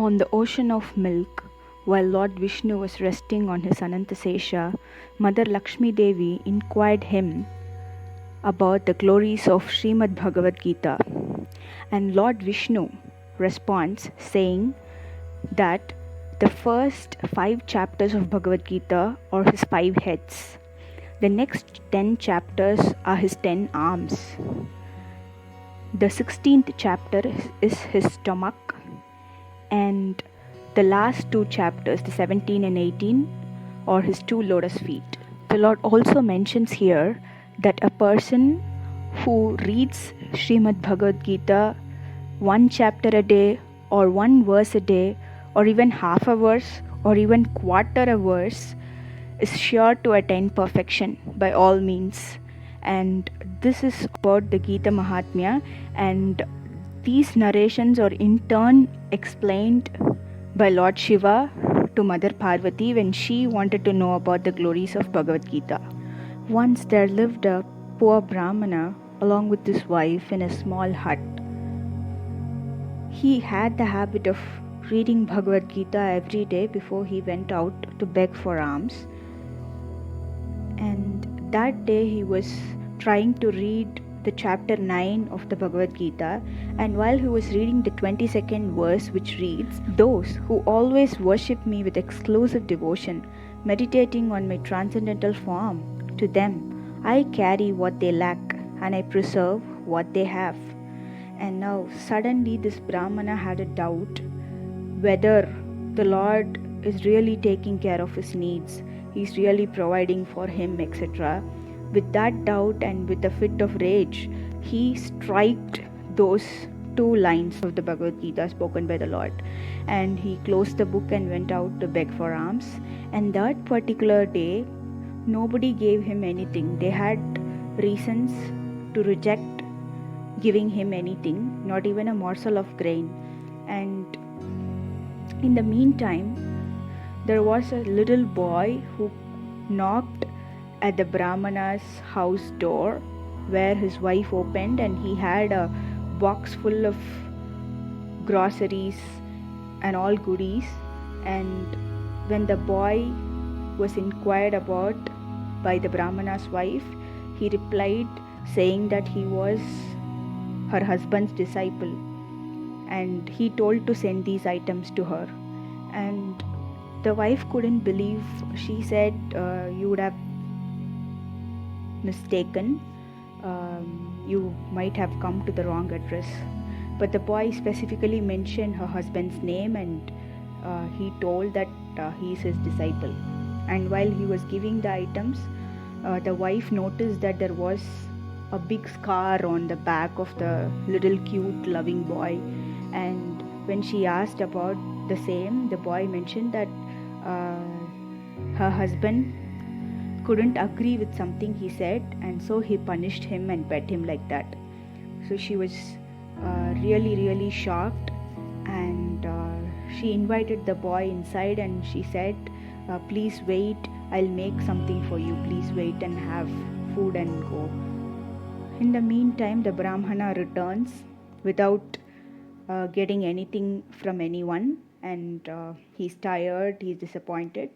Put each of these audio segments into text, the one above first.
On the ocean of milk, while Lord Vishnu was resting on his Anantasesha, Mother Lakshmi Devi inquired him about the glories of Srimad Bhagavad Gita. And Lord Vishnu responds saying that the first 5 chapters of Bhagavad Gita are his 5 heads. The next 10 chapters are his 10 arms. The 16th chapter is his stomach, and the last 2 chapters, the 17 and 18, are his 2 lotus feet. The Lord also mentions here that a person who reads Srimad Bhagavad Gita 1 chapter a day, or 1 verse a day, or even half a verse, or even quarter a verse, is sure to attain perfection by all means. And this is about the Gita Mahatmya, and these narrations are in turn explained by Lord Shiva to Mother Parvati when she wanted to know about the glories of Bhagavad Gita. Once there lived a poor Brahmana along with his wife in a small hut. He had the habit of reading Bhagavad Gita every day before he went out to beg for alms. And that day he was trying to read the chapter 9 of the Bhagavad Gita, and while he was reading the 22nd verse, which reads, "Those who always worship me with exclusive devotion, meditating on my transcendental form, to them I carry what they lack and I preserve what they have." And now suddenly this Brahmana had a doubt whether the Lord is really taking care of his needs, he's really providing for him, etc. With that doubt and with a fit of rage, he striked those 2 lines of the Bhagavad Gita spoken by the Lord, and he closed the book and went out to beg for alms. And that particular day, nobody gave him anything. They had reasons to reject giving him anything, not even a morsel of grain. And in the meantime, there was a little boy who knocked at the Brahmana's house door, where his wife opened, and he had a box full of groceries and all goodies. And when the boy was inquired about by the Brahmana's wife, he replied saying that he was her husband's disciple, and he told to send these items to her. And the wife couldn't believe. She said, "You would have mistaken. You might have come to the wrong address." But the boy specifically mentioned her husband's name, and he told that he is his disciple. And while he was giving the items, the wife noticed that there was a big scar on the back of the little cute loving boy. And when she asked about the same, the boy mentioned that her husband couldn't agree with something he said, and so he punished him and beat him like that. So she was really shocked, and she invited the boy inside, and she said, "Please wait, I'll make something for you. Please wait and have food and go." In the meantime, the Brahmana returns without getting anything from anyone, and he's tired, he's disappointed,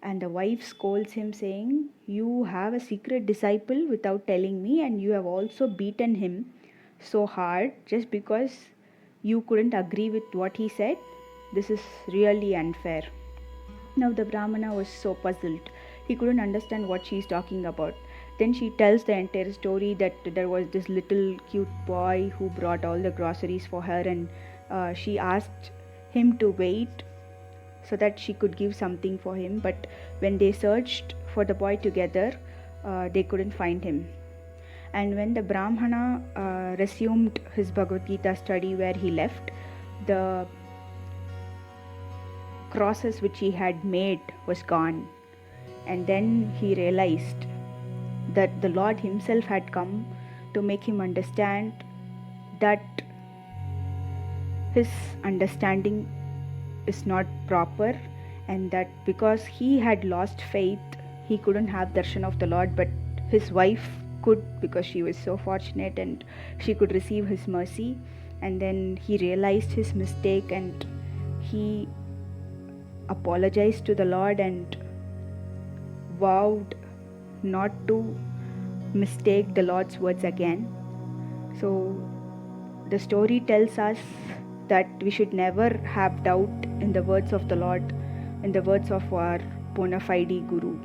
and the wife scolds him saying, "You have a secret disciple without telling me, and you have also beaten him so hard just because you couldn't agree with what he said. This is really unfair." Now the Brahmana was so puzzled. He couldn't understand what she's talking about. Then she tells the entire story that there was this little cute boy who brought all the groceries for her, and she asked him to wait so that she could give something for him. But when they searched for the boy together, they couldn't find him. And when the Brahmana resumed his Bhagavad Gita study where he left, the crosses which he had made was gone. And then he realized that the Lord himself had come to make him understand that his understanding is not proper, and that because he had lost faith, he couldn't have darshan of the Lord, but his wife could, because she was so fortunate and she could receive his mercy. And then he realized his mistake, and he apologized to the Lord and vowed not to mistake the Lord's words again. So the story tells us that we should never have doubt in the words of the Lord, in the words of our bona fide Guru.